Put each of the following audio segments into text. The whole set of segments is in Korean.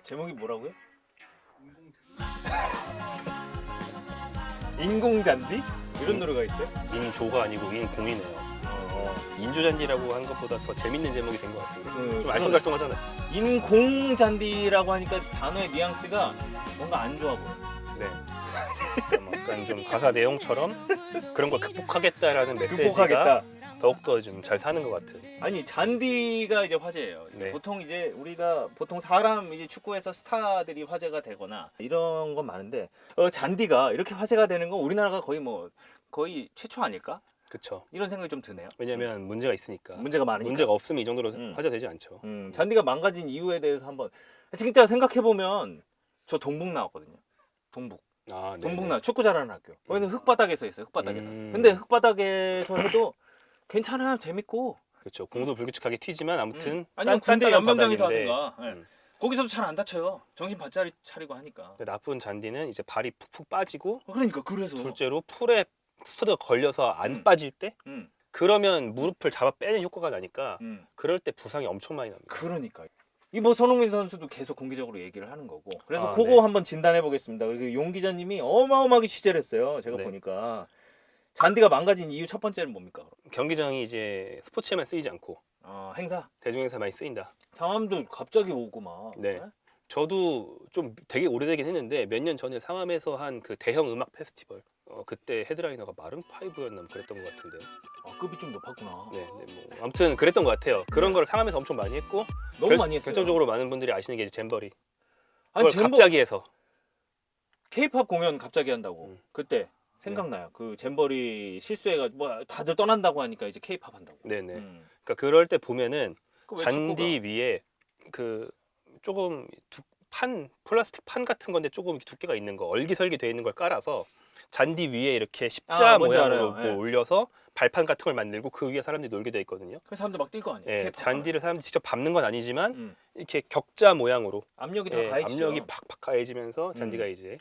제목이 뭐라고요? 인공잔디? 이런 노래가 있어요? 인조가 아니고 인공이네요. 인조잔디라고 하는 것보다 더 재밌는 제목이 된 것 같은데 좀 알쏭달쏭하잖아요. 인공잔디라고 하니까 단어의 뉘앙스가 뭔가 안 좋아 보여. 네. 약간 좀 가사 내용처럼 그런 걸 극복하겠다라는 메시지가 극복하겠다. 더욱더 좀 잘 사는 것 같은. 아니 잔디가 이제 화제예요. 네. 보통 이제 우리가 보통 사람 이제 축구에서 스타들이 화제가 되거나 이런 건 많은데 잔디가 이렇게 화제가 되는 건 우리나라가 거의 최초 아닐까? 그렇죠. 이런 생각이 좀 드네요. 왜냐면 문제가 있으니까. 문제가 많으니까. 문제가 없으면 이 정도로 화제되지 않죠. 잔디가 망가진 이유에 대해서 한번 진짜 생각해 보면 저 동북 나왔거든요. 동북. 아, 동북 나 축구 잘하는 학교. 거기서 흙바닥에서 했어요. 흙바닥에서. 음. 근데 흙바닥에서 해도 괜찮아요. 재밌고. 그렇죠. 공도 불규칙하게 튀지만 아무튼 아니면 군대 연명장에서 바닥인데, 하든가. 네. 거기서도 잘 안 다쳐요. 정신 바짝 차리고 하니까. 근데 나쁜 잔디는 이제 발이 푹푹 빠지고 그러니까 그래서. 둘째로 풀에 스터드가 걸려서 안 빠질 때 음. 그러면 무릎을 잡아 빼는 효과가 나니까 음. 그럴 때 부상이 엄청 많이 납니다. 그러니까. 이 뭐 손흥민 선수도 계속 공개적으로 얘기를 하는 거고. 그래서 아, 그거 네. 한번 진단해 보겠습니다. 그리고 용 기자님이 어마어마하게 취재를 했어요. 제가 네. 보니까. 잔디가 망가진 이유 첫 번째는 뭡니까? 경기장이 이제 스포츠에만 쓰이지 않고 행사. 대중행사 많이 쓰인다. 상암도 갑자기 오고 막. 네. 저도 좀 되게 오래되긴 했는데 몇 년 전에 상암에서 한 그 대형 음악 페스티벌 그때 헤드라이너가 마룬5였나 그랬던 것 같은데요. 급이 좀 높았구나. 네, 뭐 아무튼 그랬던 것 같아요. 그런 걸 상암에서 엄청 많이 했고 너무 많이 했어요. 결정적으로 많은 분들이 아시는 게 이제 잼버리. 아니 그걸 갑자기 해서 K-팝 공연 갑자기 한다고. 그때 생각나요. 그 잼버리 실수해가지고 뭐 다들 떠난다고 하니까 이제 K-팝 한다고. 네네. 그러니까 그럴 때 보면은 그 왜 잔디 위에 그 조금 플라스틱 판 같은 건데 조금 두께가 있는 거 얼기설기 돼 있는 걸 깔아서 잔디 위에 이렇게 십자 뭔지 모양으로 알아요. 예. 뭐 올려서 발판 같은 걸 만들고 그 위에 사람들이 놀게 돼 있거든요. 그 사람들 막 뛸 거 아니에요. 예, K-팝 잔디를 사람들이 직접 밟는 건 아니지만 하면. 이렇게 격자 모양으로 압력이 다 예, 가해지죠. 압력이 팍팍 가해지면서 잔디가 이제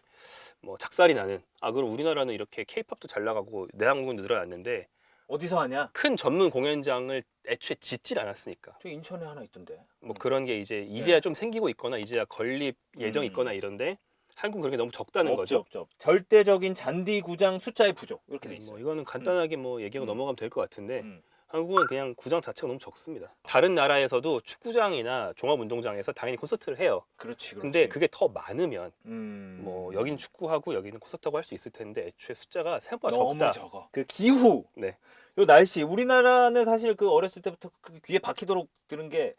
뭐 작살이 나는. 그럼 우리나라는 이렇게 K-팝도 잘 나가고 내한 공연도 늘어났는데 어디서 하냐? 큰 전문 공연장을 애초에 짓질 않았으니까. 저 인천에 하나 있던데. 뭐 그런 게 이제야 좀 생기고 있거나 이제야 건립 예정이 있거나 이런데 한국은 그런 게 너무 적다는 거죠. 없죠. 절대적인 잔디 구장 숫자의 부족 이렇게 돼 있어요. 뭐 이거는 간단하게 뭐 얘기하고 넘어가면 될 것 같은데 음. 한국은 그냥 구장 자체가 너무 적습니다. 다른 나라에서도 축구장이나 종합운동장에서 당연히 콘서트를 해요. 그렇지. 근데 그게 더 많으면 음. 뭐 여긴 축구하고 여기는 콘서트하고 할 수 있을 텐데 애초에 숫자가 생각보다 너무 적다. 적어. 그 기후. 네. 요 날씨. 우리나라는 사실 그 어렸을 때부터 그 귀에 박히도록 들은 게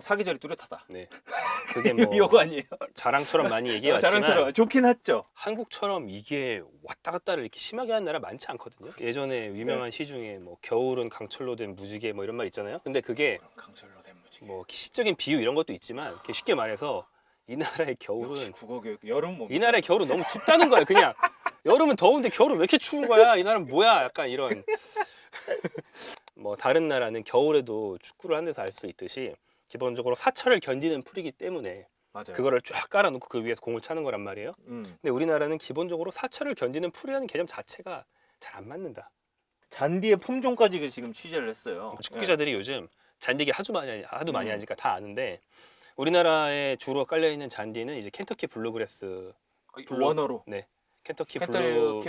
사계절이 뚜렷하다. 네. 그게 뭐 이거 아니에요? 자랑처럼 많이 얘기해왔지만 자랑처럼 좋긴 했죠. 한국처럼 이게 왔다 갔다를 이렇게 심하게 하는 나라 많지 않거든요. 예전에 유명한 시 중에 뭐 겨울은 강철로 된 무지개 뭐 이런 말 있잖아요. 근데 그게 강철로 된 무지개. 뭐 시적인 비유 이런 것도 있지만 이렇게 쉽게 말해서 이 나라의 역시 겨울은 국어교육 여름 뭐. 이 나라의 겨울은 너무 춥다는 거예요. 그냥 여름은 더운데 겨울은 왜 이렇게 추운 거야? 이 나라는 뭐야? 약간 이런. 뭐 다른 나라는 겨울에도 축구를 한 데서 알 수 있듯이 기본적으로 사철을 견디는 풀이기 때문에 맞아요. 그거를 쫙 깔아놓고 그 위에서 공을 차는 거란 말이에요. 근데 우리나라는 기본적으로 사철을 견디는 풀이라는 개념 자체가 잘 안 맞는다. 잔디의 품종까지 지금 취재를 했어요. 축구 기자들이 요즘 잔디기 하도 많이 하니까 다 아는데 우리나라에 주로 깔려 있는 잔디는 이제 켄터키 블루그래스. 원어로. 네, 켄터키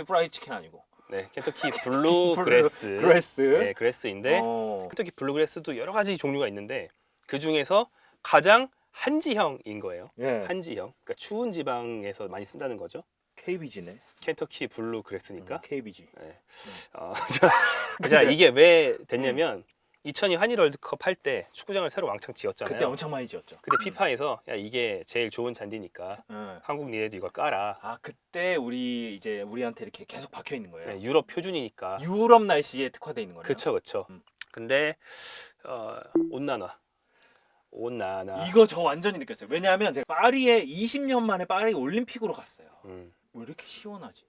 프라이 치킨 아니고. 네, 켄터키 블루그래스. 그레스. 네, 그래스인데 켄터키 블루그래스도 여러 가지 종류가 있는데 그 중에서 가장 한지형인 거예요. 예. 한지형. 그러니까 추운 지방에서 많이 쓴다는 거죠. KBG네. 켄터키 블루그래스니까. KBG. 네. 자, 이게 왜 됐냐면 2002 한일 월드컵 할 때 축구장을 새로 왕창 지었잖아요. 그때 엄청 많이 지었죠. 그때 피파에서 야 이게 제일 좋은 잔디니까 한국 니네도 이걸 깔아. 그때 우리한테 이렇게 계속 박혀 있는 거예요. 네, 유럽 표준이니까. 유럽 날씨에 특화돼 있는 거예요. 그렇죠. 근데 온난화. 이거 저 완전히 느꼈어요. 왜냐하면 제가 파리에 20년 만에 파리 올림픽으로 갔어요. 왜 이렇게 시원하지?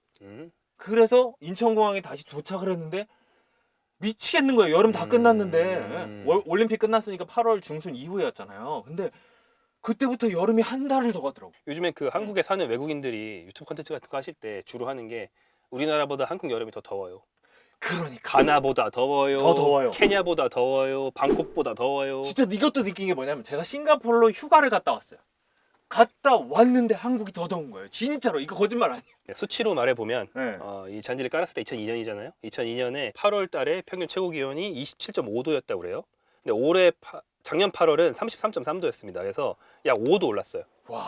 그래서 인천공항에 다시 도착을 했는데 미치겠는 거예요. 여름 다 끝났는데 올림픽 끝났으니까 8월 중순 이후였잖아요. 근데 그때부터 여름이 한 달을 더 가더라고. 요즘에 그 한국에 사는 외국인들이 유튜브 콘텐츠 같은 거 하실 때 주로 하는 게 우리나라보다 한국 여름이 더 더워요. 그러니까 가나보다 더워요. 더 더워요. 케냐보다 더워요. 방콕보다 더워요. 진짜 이것도 느낀 게 뭐냐면 제가 싱가포르로 휴가를 갔다 왔어요. 갔다 왔는데 한국이 더 더운 거예요. 진짜로 이거 거짓말 아니에요. 수치로 말해보면 네. 이 잔디를 깔았을 때 2002년이잖아요. 2002년에 8월 달에 평균 최고 기온이 27.5도였다고 그래요. 근데 올해 작년 8월은 33.3도였습니다. 그래서 약 5도 올랐어요. 와,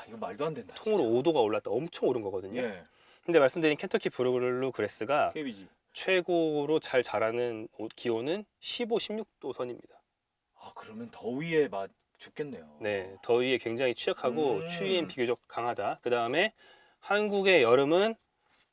이거 말도 안 된다. 통으로 진짜. 5도가 올랐다. 엄청 오른 거거든요. 예. 근데 말씀드린 켄터키 블루 그래스가 KBG. 최고로 잘 자라는 기온은 15, 16도 선입니다. 아, 그러면 더위에 막 죽겠네요. 네, 더위에 굉장히 취약하고 음. 추위엔 비교적 강하다. 그 다음에 한국의 여름은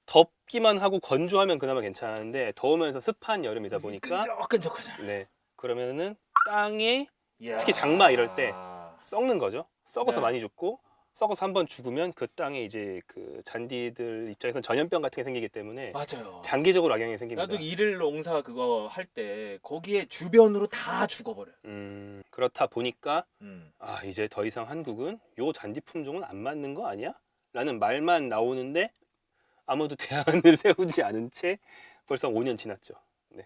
덥기만 하고 건조하면 그나마 괜찮은데 더우면서 습한 여름이다 보니까 끈적끈적하잖아요. 네, 그러면은 땅에 이야. 특히 장마 이럴 때 썩는 거죠. 썩어서 네. 많이 죽고 썩어서 한번 죽으면 그 땅에 이제 그 잔디들 입장에서는 전염병 같은 게 생기기 때문에 맞아요. 장기적으로 악영향이 생깁니다. 나도 일일 농사 그거 할 때 거기에 주변으로 다 죽어버려요. 그렇다 보니까 음. 아 이제 더 이상 한국은 요 잔디 품종은 안 맞는 거 아니야? 라는 말만 나오는데 아무도 대안을 세우지 않은 채 벌써 5년 지났죠.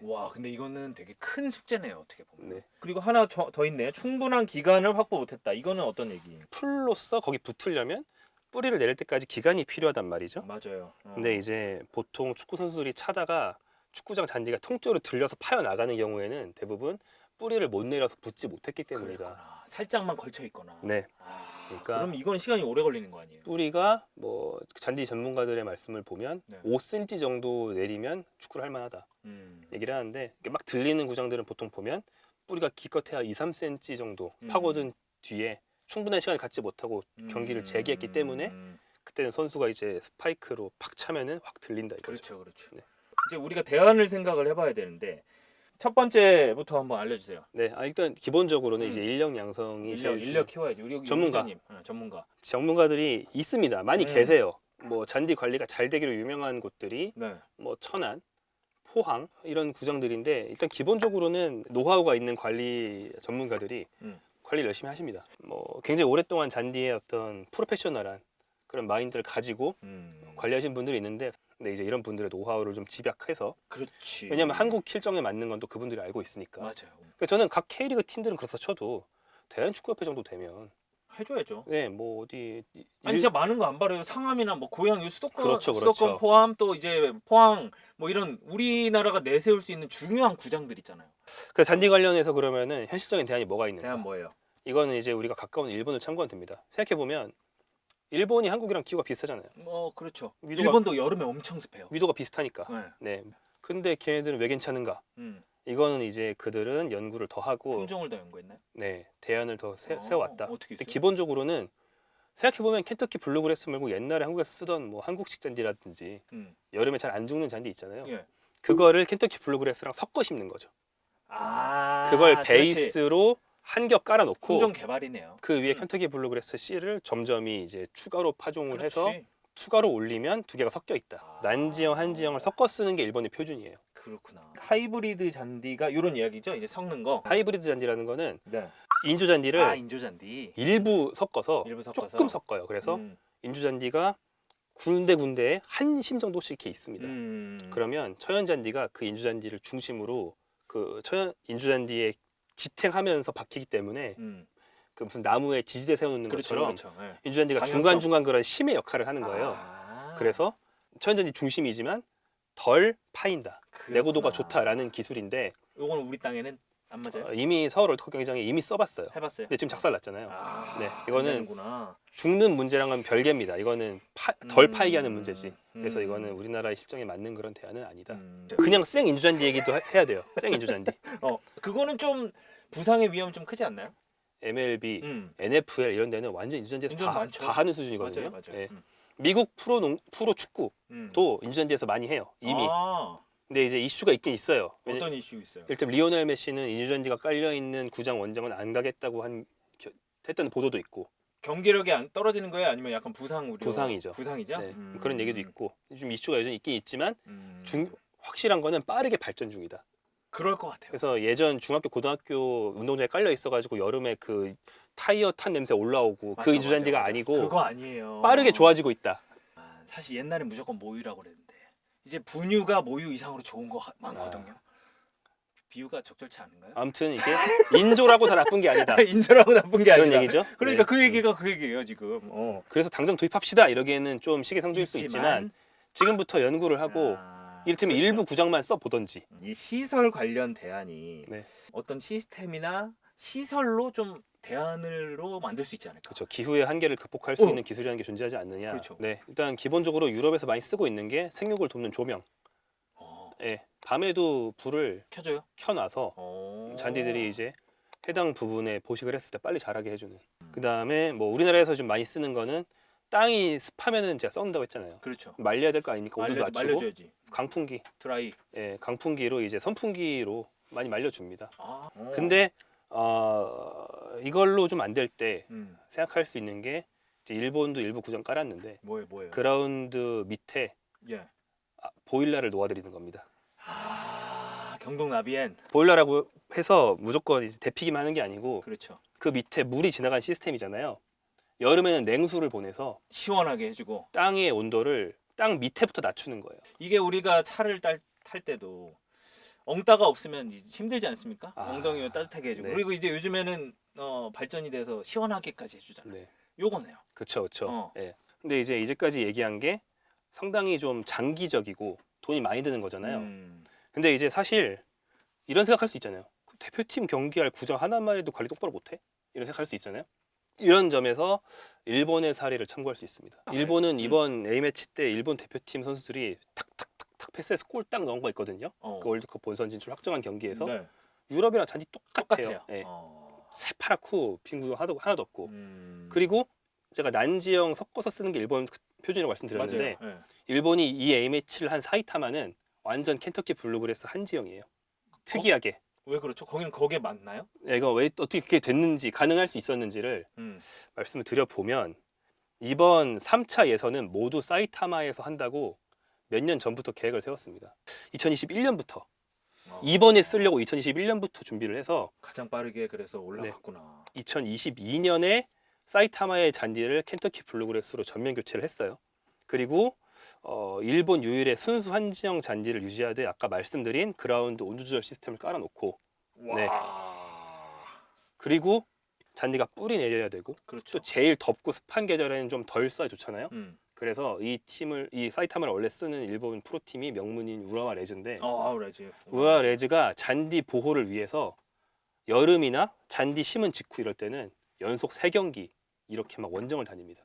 와, 근데 이거는 되게 큰 숙제네요, 어떻게 보면. 네. 그리고 하나 더 있네요. 충분한 기간을 확보 못했다. 이거는 어떤 얘기예요? 풀로서 거기 붙으려면 뿌리를 내릴 때까지 기간이 필요하단 말이죠. 맞아요. 근데 이제 보통 축구 선수들이 차다가 축구장 잔디가 통째로 들려서 파여 나가는 경우에는 대부분 뿌리를 못 내려서 붙지 못했기 때문이다. 그랬구나. 살짝만 걸쳐 있거나. 네. 그러니까 그러니까 그럼 이건 시간이 오래 걸리는 거 아니에요? 뿌리가 뭐 잔디 전문가들의 말씀을 보면 네. 5cm 정도 내리면 축구를 할 만하다 얘기를 하는데 이게 막 들리는 구장들은 보통 보면 뿌리가 기껏해야 2, 3cm 정도 파고든 뒤에 충분한 시간을 갖지 못하고 경기를 재개했기 때문에 그때는 선수가 이제 스파이크로 팍 차면은 확 들린다 이거죠. 그렇죠. 네. 이제 우리가 대안을 생각을 해봐야 되는데 첫 번째부터 한번 알려주세요. 네, 일단 기본적으로는 이제 인력 양성이 인력 키워야지. 우리 전문가. 기자님, 전문가. 전문가들이 있습니다. 많이 계세요. 뭐 잔디 관리가 잘 되기로 유명한 곳들이 네. 뭐 천안, 포항 이런 구장들인데 일단 기본적으로는 노하우가 있는 관리 전문가들이 관리를 열심히 하십니다. 뭐 굉장히 오랫동안 잔디의 어떤 프로페셔널한 그런 마인드를 가지고 관리하신 분들이 있는데 근데 이제 이런 분들의 노하우를 좀 집약해서 그렇지. 왜냐하면 한국 실정에 맞는 건 또 그분들이 알고 있으니까. 맞아요. 그러니까 저는 각 K리그 팀들은 그렇다 쳐도 대한축구협회 정도 되면 해줘야죠. 네, 뭐 어디 아니 진짜 많은 거 안 바래요. 상암이나 뭐 고향 수도권, 그렇죠. 수도권 포함 또 이제 포항 뭐 이런 우리나라가 내세울 수 있는 중요한 구장들 있잖아요. 그 잔디 관련해서 그러면은 현실적인 대안이 뭐가 있는가? 대안 뭐예요? 이거는 이제 우리가 가까운 일본을 참고하면 됩니다. 생각해 보면 일본이 한국이랑 기후가 비슷하잖아요. 그렇죠. 위도가- 일본도 여름에 엄청 습해요. 위도가 비슷하니까. 네. 네. 근데 걔네들은 왜 괜찮은가? 이거는 이제 그들은 연구를 더 하고 품종을 더 연구했나요? 네, 대안을 더 세워왔다. 어떻게 근데 있어요? 기본적으로는 생각해보면 켄터키 블루그래스 말고 옛날에 한국에서 쓰던 뭐 한국식 잔디라든지 여름에 잘 안 죽는 잔디 있잖아요. 예. 그거를 켄터키 블루그래스랑 섞어 심는 거죠. 그걸 그렇지. 베이스로 한 겹 깔아놓고 품종 개발이네요. 그 위에 켄터키 블루그래스 씨를 점점이 이제 추가로 파종을 해서 그렇지. 추가로 올리면 두 개가 섞여 있다. 난지형, 한지형을 섞어 쓰는 게 일본의 표준이에요. 그렇구나. 하이브리드 잔디가 이런 이야기죠. 이제 섞는 거. 하이브리드 잔디라는 거는 네. 인조 잔디를 인조 잔디. 일부 섞어서 조금 섞어요. 그래서 인조 잔디가 군데군데에 한 심 정도씩 이렇게 있습니다. 그러면 처연 잔디가 그 인조 잔디를 중심으로 그 인조 잔디에 지탱하면서 박히기 때문에 그 무슨 나무에 지지대 세워놓는 것처럼 네. 인조 잔디가 방향성. 중간중간 그런 심의 역할을 하는 거예요. 그래서 처연 잔디 중심이지만 덜 파인다. 내구도가 좋다라는 기술인데 요거는 우리 땅에는 안 맞아요. 이미 서울 월드컵 경기장에 이미 써봤어요. 해봤어요. 근데 지금 작살났잖아요. 네, 안 이거는 되는구나. 죽는 문제랑은 별개입니다. 이거는 덜 파이게 하는 문제지. 그래서 이거는 우리나라의 실정에 맞는 그런 대안은 아니다. 그냥 생 인조잔디 얘기도 해야 돼요. 생 인조잔디. 그거는 좀 부상의 위험이 좀 크지 않나요? MLB, NFL 이런 데는 완전 인조잔디에서 다 하는 수준이거든요. 맞아요. 예. 미국 프로 축구도 인조잔디에서 많이 해요. 이미. 근데 이제 이슈가 있긴 있어요. 어떤 이슈 있어요? 일단 리오넬 메시는 인조잔디가 깔려 있는 구장 원정은 안 가겠다고 했다는 보도도 있고. 경기력이 안 떨어지는 거예요? 아니면 약간 부상 우려? 부상이죠. 부상이죠? 네, 그런 얘기도 있고 좀 이슈가 여전히 있긴 있지만 확실한 거는 빠르게 발전 중이다. 그럴 것 같아요. 그래서 예전 중학교 고등학교 운동장에 깔려 있어가지고 여름에 그 타이어 탄 냄새 올라오고 그 인조잔디가 아니고 그거 아니에요. 빠르게 좋아지고 있다. 사실 옛날에 무조건 모유라고 그랬는데 이제 분유가 모유 이상으로 좋은 거 많거든요. 비유가 적절치 않은가요? 아무튼 이게 인조라고 다 나쁜 게 아니다. 인조라고 나쁜 게 그런 아니라. 얘기죠. 그러니까 네. 그 얘기가 그 얘기예요 지금. 그래서 당장 도입합시다 이러기에는 좀 시기상조일 수 있지만 지금부터 연구를 하고 이를테면 그렇죠. 일부 구장만 써보던지. 이 시설 관련 대안이 네. 어떤 시스템이나 시설로 좀 대안으로 만들 수 있지 않을까. 그렇죠. 기후의 한계를 극복할 수 있는 기술이라는 게 존재하지 않느냐. 그렇죠. 네, 일단 기본적으로 유럽에서 많이 쓰고 있는 게 생육을 돕는 조명. 예, 밤에도 불을 켜줘요? 켜놔서 잔디들이 이제 해당 부분에 보식을 했을 때 빨리 자라게 해주는. 그 다음에 뭐 우리나라에서 좀 많이 쓰는 거는 땅이 습하면은 제가 썩는다고 했잖아요. 그렇죠. 말려야 될 거 아니니까 온도도 낮추고. 말려줘야지. 강풍기. 드라이. 예, 강풍기로 이제 선풍기로 많이 말려줍니다. 어. 근데 이걸로 좀 안 될 때 생각할 수 있는 게 이제 일본도 일부 구장 깔았는데 뭐예요? 그라운드 밑에 예. 보일러를 놓아드리는 겁니다. 경동 나비엔. 보일러라고 해서 무조건 이제 데피기만 하는 게 아니고 그렇죠. 그 밑에 물이 지나간 시스템이잖아요. 여름에는 냉수를 보내서 시원하게 해주고. 땅의 온도를 땅 밑에부터 낮추는 거예요. 이게 우리가 차를 탈 때도 엉따가 없으면 힘들지 않습니까? 엉덩이를 따뜻하게 해주고. 네. 그리고 이제 요즘에는 발전이 돼서 시원하게까지 해주잖아요. 네. 요거네요. 그렇죠. 예. 근데 이제까지 얘기한 게 상당히 좀 장기적이고 돈이 많이 드는 거잖아요. 근데 이제 사실 이런 생각할 수 있잖아요. 대표팀 경기할 구장 하나만 해도 관리 똑바로 못해? 이런 생각할 수 있잖아요. 이런 점에서 일본의 사례를 참고할 수 있습니다. 일본은 이번 A매치 때 일본 대표팀 선수들이 탁탁탁탁 패스해서 골 딱 넣은 거 있거든요. 그 월드컵 본선 진출 확정한 경기에서 네. 유럽이랑 잔디 똑같아요. 예. 어. 새파랗고 빈 구멍 하나도 없고. 그리고 제가 난지형 섞어서 쓰는 게 일본 표준이라고 말씀드렸는데 맞아요. 네. 일본이 이 A매치를 한 사이타마는 완전 켄터키 블루그래스 한지형이에요. 특이하게. 왜 그렇죠? 거기에 맞나요? 이거 왜 어떻게 그게 됐는지 가능할 수 있었는지를 말씀을 드려보면 이번 3차 예선은 모두 사이타마에서 한다고 몇 년 전부터 계획을 세웠습니다. 2021년부터 이번에 쓰려고 2021년부터 준비를 해서 가장 빠르게 그래서 올라갔구나. 2022년에 사이타마의 잔디를 켄터키 블루그래스로 전면 교체를 했어요. 그리고 일본 유일의 순수 한지형 잔디를 유지하되 아까 말씀드린 그라운드 온도 조절 시스템을 깔아놓고 네. 그리고 잔디가 뿌리 내려야 되고 그렇죠. 또 제일 덥고 습한 계절에는 좀 덜 써야 좋잖아요. 그래서 이 사이타마를 원래 쓰는 일본 프로팀이 명문인 우라와 레즈인데 우라와 레즈가 잔디 보호를 위해서 여름이나 잔디 심은 직후 이럴 때는 연속 3경기 이렇게 막 원정을 다닙니다.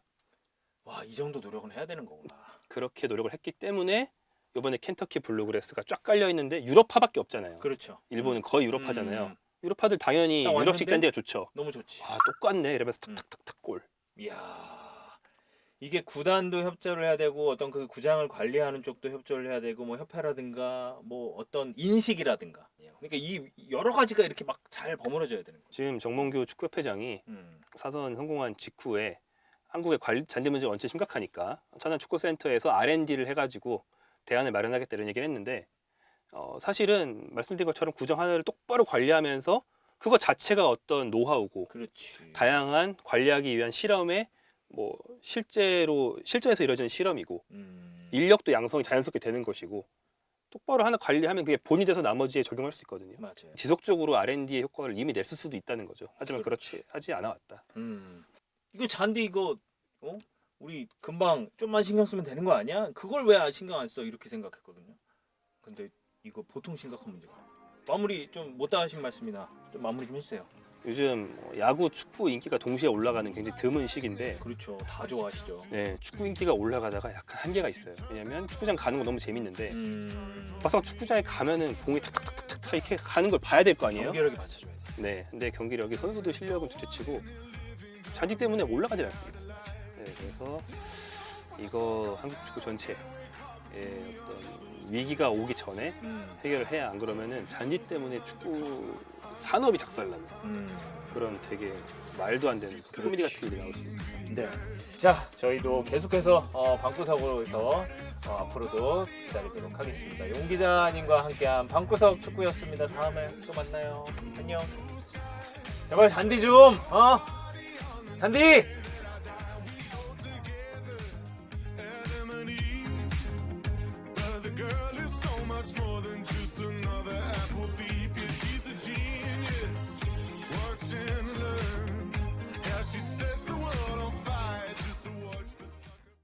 와, 이 정도 노력은 해야 되는 거구나. 그렇게 노력을 했기 때문에 이번에 켄터키 블루그래스가 쫙 깔려 있는데 유럽파밖에 없잖아요. 그렇죠. 일본은 거의 유럽파잖아요. 유럽파들 당연히 유럽식 잔디가 좋죠. 너무 좋지. 똑같네 이러면서 탁탁탁탁 골. 이야. 이게 구단도 협조를 해야 되고 어떤 그 구장을 관리하는 쪽도 협조를 해야 되고 뭐 협회라든가 뭐 어떤 인식이라든가. 그러니까 이 여러 가지가 이렇게 막 잘 버무려져야 되는 거죠. 지금 정몽규 축구협회장이 사선 성공한 직후에 한국의 잔디 문제가 원체 심각하니까 천안축구센터에서 R&D를 해가지고 대안을 마련하겠다 이런 얘기를 했는데 사실은 말씀드린 것처럼 구장 하나를 똑바로 관리하면서 그거 자체가 어떤 노하우고 그렇지. 다양한 관리하기 위한 실험의 뭐 실전에서 이루어지는 실험이고 인력도 양성이 자연스럽게 되는 것이고 똑바로 하나 관리하면 그게 본이 돼서 나머지에 적용할 수 있거든요. 맞아요. 지속적으로 R&D의 효과를 이미 냈을 수도 있다는 거죠. 하지만 그렇지 하지 않아 왔다. 이거 잔디 이거 우리 금방 좀만 신경 쓰면 되는 거 아니야? 그걸 왜 신경 안 써? 이렇게 생각했거든요. 근데 이거 보통 심각한 문제가 마무리 좀 못다 하신 말씀이나 좀 마무리 좀 해주세요. 요즘 야구, 축구 인기가 동시에 올라가는 굉장히 드문 시기인데 그렇죠. 다 좋아하시죠. 네, 축구 인기가 올라가다가 약간 한계가 있어요. 왜냐면 축구장 가는 거 너무 재밌는데 막상 축구장에 가면은 공이 탁탁탁탁탁 이렇게 가는 걸 봐야 될 거 아니에요? 경기력이 받쳐줘야 돼. 네, 근데 경기력이 선수들 실력은 둘째치고 잔디 때문에 올라가질 않습니다. 네, 그래서 이거 한국 축구 전체에 어떤 위기가 오기 전에 해결을 해야 안 그러면은 잔디 때문에 축구 산업이 작살나는 그런 되게 말도 안 되는 코미디 같은 일이 나올 수 있습니다. 네. 자, 저희도 계속해서 방구석으로서 앞으로도 기다리도록 하겠습니다. 용 기자님과 함께한 방구석 축구였습니다. 다음에 또 만나요. 안녕. 제발 잔디 좀, 잔디!